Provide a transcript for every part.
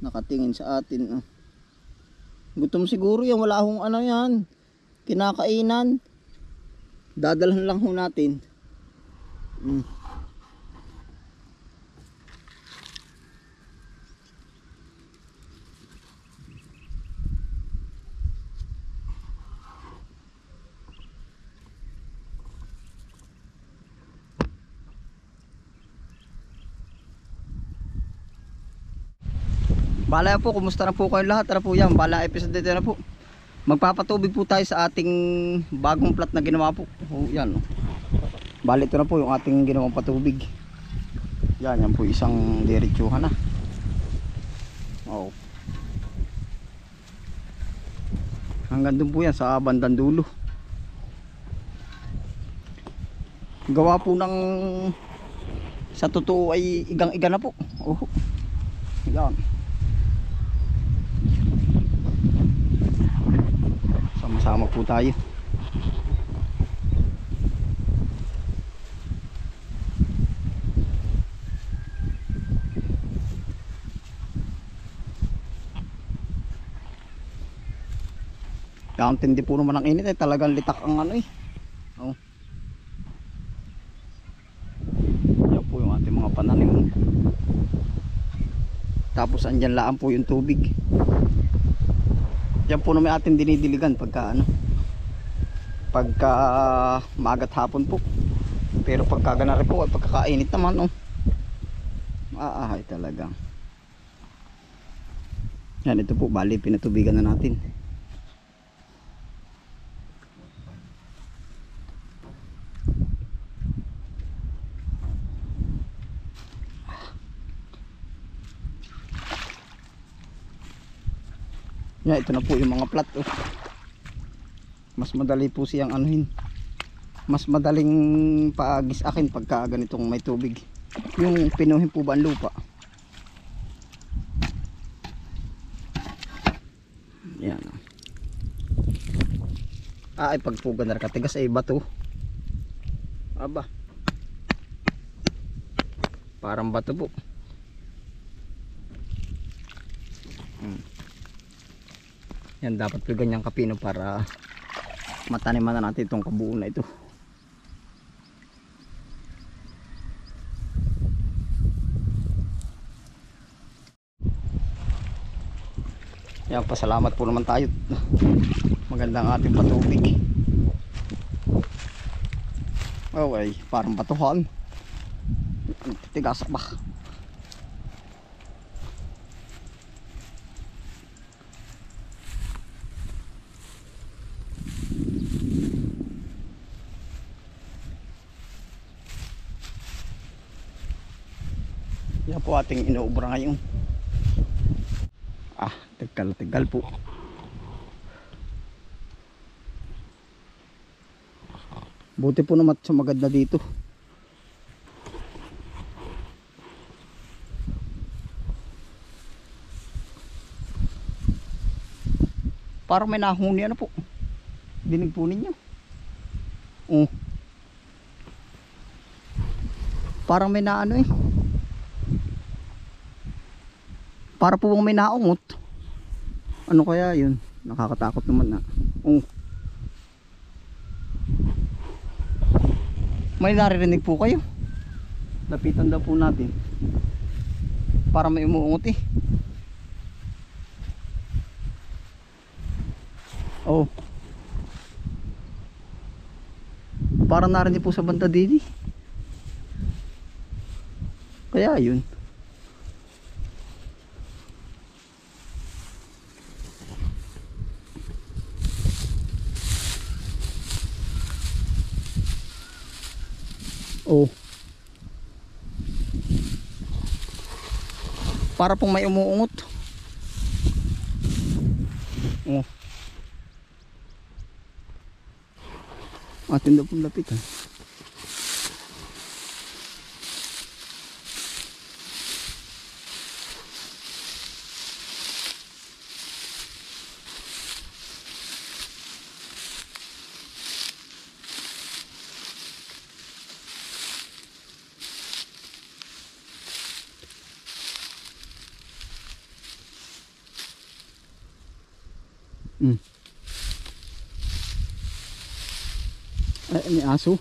nakatingin sa atin. Oh. Gutom siguro yan, wala hong ano yan, kinakainan. Dadalhan lang ho natin. Bala po, kumusta na po kayong lahat? Tara po yan, bala episode dito na po. Magpapatubig po tayo sa ating bagong plat na ginawa po. Yan. Bali ito na po yung ating ginawang patubig. Yan po isang diretsuhan na. Oh. Hanggang dun po yan sa bandang dulo. Gawa po ng sa totoo ay igang-iga na po. Oh. Yan. Sama-sama po tayo. Ang tindi po naman ang init eh, talagang litak ang ano eh. Oh. Yan po yung ating mga pananim. Tapos andyan laan po yung tubig. Yan po naman ating dinidiligan pagka ano, pagka maagat hapon po. Pero pagka gana rin po, pagkakainit naman oh. Ay talagang. Yan ito po, bali pinatubigan na natin. Yan, ito na po yung mga plat oh. Mas madali po siyang anuhin. Mas madaling paagisakin pagka ganitong may tubig. Yung pinuhin po ba ang lupa? Yan oh. Ay pagpugan na katigas ay bato. Aba. Parang bato po. Yan dapat po ganyang kapino para mataniman na natin itong kabuo na ito. Yan, pasalamat po naman tayo. Magandang ating patubig. Oh ay, parang batuhan. Tigasak ba? Yan po ating inuubra ngayon. Tegal po. Buti po naman sumagad na dito. Parang may nahuni ano po. Dinig po ninyo. Parang may naano eh. Para po bang may naungot. Ano kaya yun? Nakakatakot naman na. May naririnig po kayo. Lapitan daw po natin. Para may umuungot eh. Oh. Para narinig po sa banda didi. Kaya yun. Oh. Para pong may umuungot. Oh. Atin daw pong lapitan. Mm. Ay, may aso.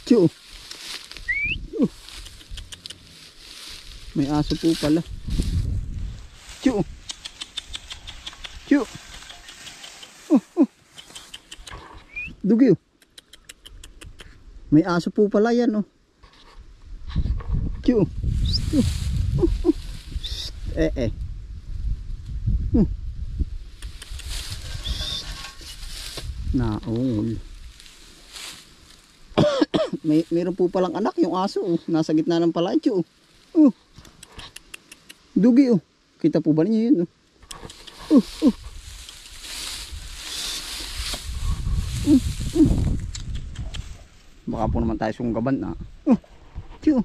Tiyo. May aso po pala. Tiyo. Tiyo. Dugi oh. May aso po pala yan oh. Tiyo. Eh. Naol. Meron po palang anak yung aso oh. Nasa gitna ng palatyo oh. Dugi oh. Kita po ba niyo yun oh. Baka po naman tayo sunggaban na. Tiyo.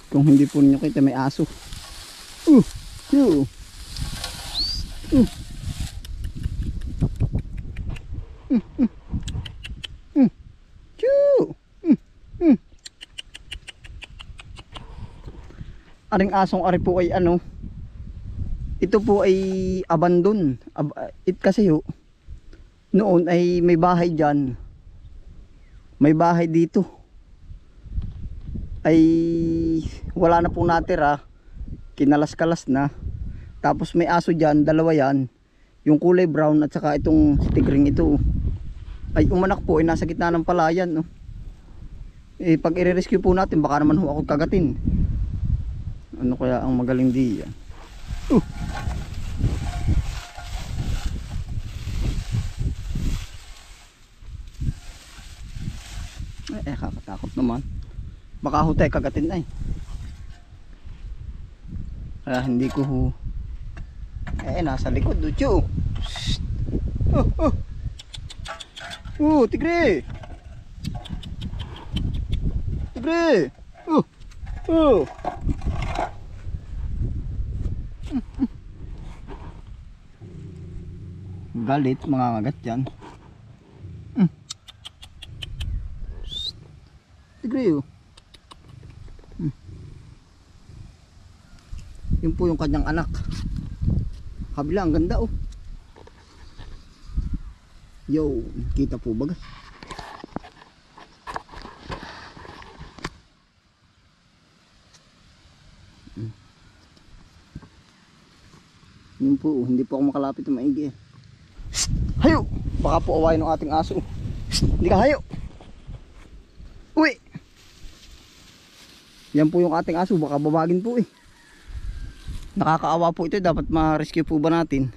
Kung hindi po ninyo kita may aso. Tiyo. Aring asong ari po ay ano, ito po ay abandon. Kasi ho, noon ay may bahay dyan, may bahay dito, ay wala na po natira, kinalas-kalas na. Tapos may aso dyan, dalawa yan, yung kulay brown at saka itong tigring ito, ay umanak po, ay nasa gitna ng palayan no? Pag i-rescue po natin, baka naman ho ako kagatin. Ano kaya ang magaling di yan? Kakatakot naman. Baka ho tayo kagatin ay. Kaya hindi ko ho. Nasa likod Ducho. Tigre. Tigre. Galit, mga ngagat yan. Tigre oh. Yun po yung kanyang anak. Kabila, ang ganda oh. Yo, kita po baga. Yun po, hindi po ako makalapit na maigi eh. Hayo! Baka po awayin ng ating aso. Hindi ka hayo! Uy! Yan po yung ating aso, baka babagin po eh. Nakakaawa po ito, dapat ma-rescue po ba natin?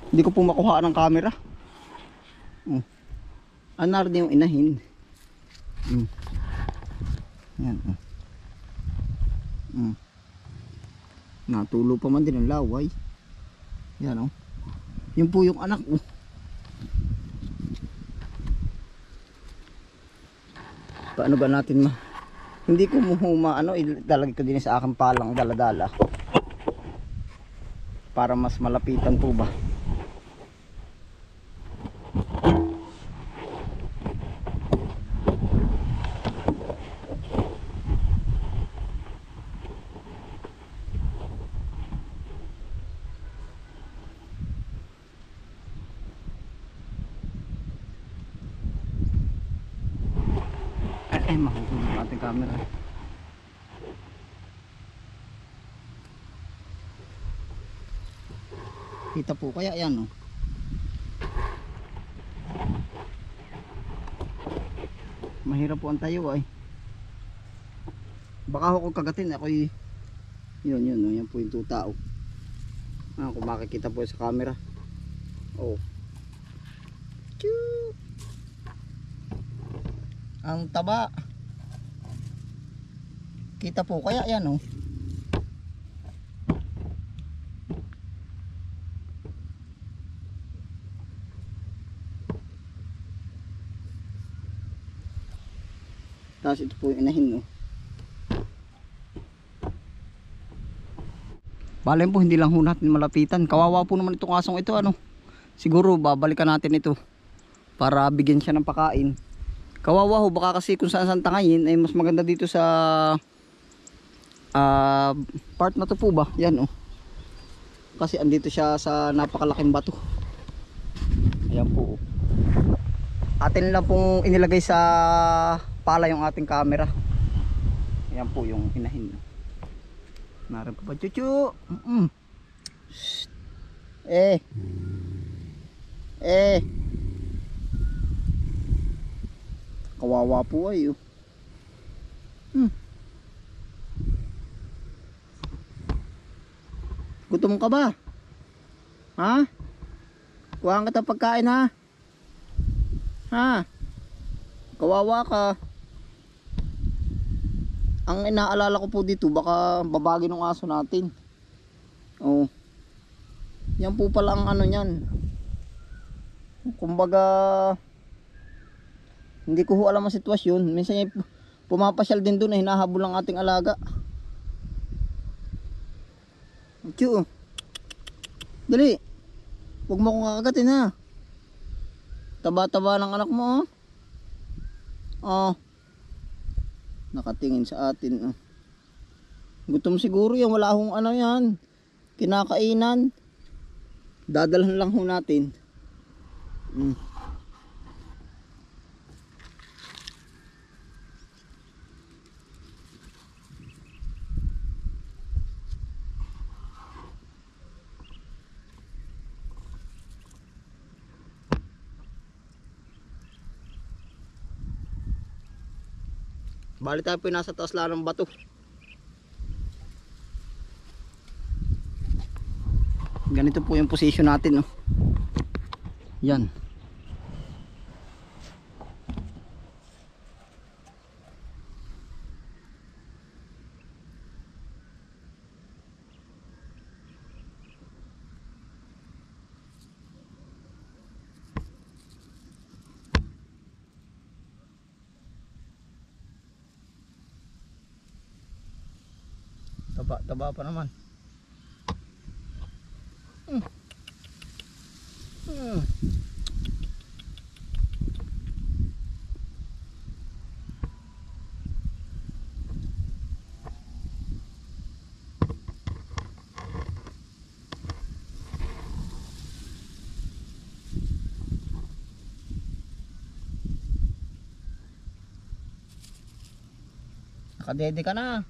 Hindi ko po makuha ng camera. Anar din yung inahin. Yan. Natulo pa man din ang laway. Yan oh. Yun po yung anak oh. Paano ba natin hindi ko ilalagay ko din sa aking palang daladala para mas malapitan po ba. Mahulog ang ating camera. Kita po kaya yan oh. Mahirap po ang tayo ay. Baka ako kagatin ako yun yan po yung tuta oh. Kung makikita po sa camera oh. Choo! Ang taba. Kita po kaya yan oh. Tapos ito po yung inahin oh. Bale po, hindi lang ho natin malapitan. Kawawa po naman itong asong ito ano. Siguro babalikan natin ito para bigyan siya ng pakain. Kawawa ho, baka kasi kung saan saan tangayin ay mas maganda dito sa part na to po ba, yan oh. Kasi andito siya sa napakalaking bato. Ayan po oh. Atin lang pong inilagay sa pala yung ating camera. Ayan po yung inahin. Narin pa ba chuchu? Kawawa po ay oh. Gutom ka ba? Ha? Kuhaan ka ng pagkain ha? Ha? Kawawa ka. Ang inaalala ko po dito, baka babagi ng aso natin. Oh. Yan po pala ang ano niyan. Kumbaga hindi ko ho alam ang sitwasyon. Minsan pumapasyal din doon, hinahabol ang ating alaga. Tiyo. Dali. Huwag mo akong kakagatin ha. Taba-taba ng anak mo oh. Oh. Nakatingin sa atin oh. Gutom siguro yan, wala hong ano yan. Kinakainan. Dadalhan lang ho natin. Bali tayo po nasa taas lang ng bato. Ganito po yung position natin no? Yan. Taba pa naman. Nakadede ka na.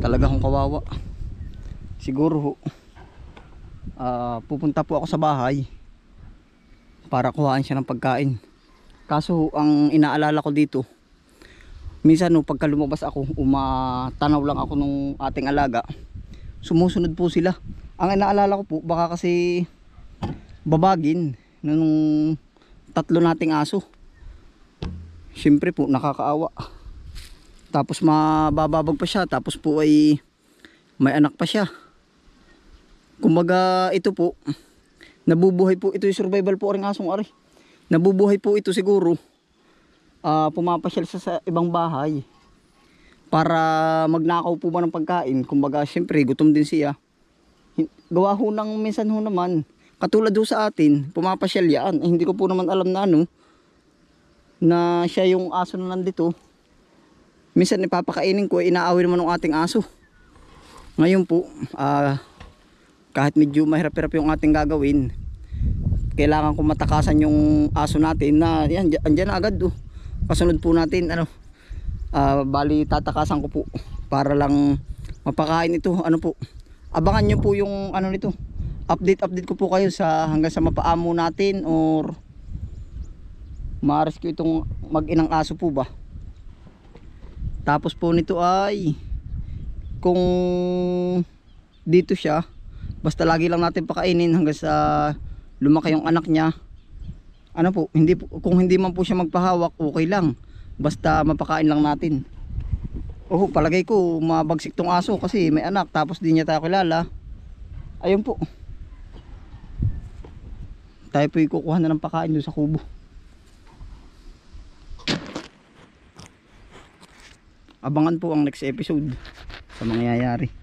Talaga akong kawawa. Siguro pupunta po ako sa bahay para kuhaan siya ng pagkain. Kaso ang inaalala ko dito, minsan pagka lumabas ako, umatanaw lang ako nung ating alaga, sumusunod po sila. Ang inaalala ko po, baka kasi babagin nung tatlo nating aso. Siyempre po nakakaawa. Tapos mabababag pa siya, tapos po ay may anak pa siya. Kumbaga ito po, nabubuhay po ito, yung survival po ring asong ari. Nabubuhay po ito siguro. Pumapasyal sa ibang bahay para magnakaw po ba ng pagkain. Kumbaga siyempre gutom din siya. Gawa ho ng minsan ho naman, katulad ho sa atin, pumapasyal yan. Hindi ko po naman alam na na siya yung aso na nandito. Minsan ipapakainin ko, inaaway naman ng ating aso. Ngayon po, kahit medyo mahirap-hirap yung ating gagawin, kailangan ko matakasan yung aso natin na yan, andyan na agad kasunod po natin bali tatakasan ko po para lang mapakain ito. Abangan nyo po yung nito, update ko po kayo hanggang sa mapaamo natin or ma-rescue itong mag-inang aso po ba. Tapos po nito ay kung dito siya, basta lagi lang natin pakainin hanggang sa lumaki yung anak niya. Kung hindi man po siya magpahawak, okay lang. Basta mapakain lang natin. Palagay ko mabagsik tong aso kasi may anak tapos di niya tayo kilala. Ayun po. Tayo po kukuha na ng pakain doon sa kubo. Abangan po ang next episode. sa mangyayari.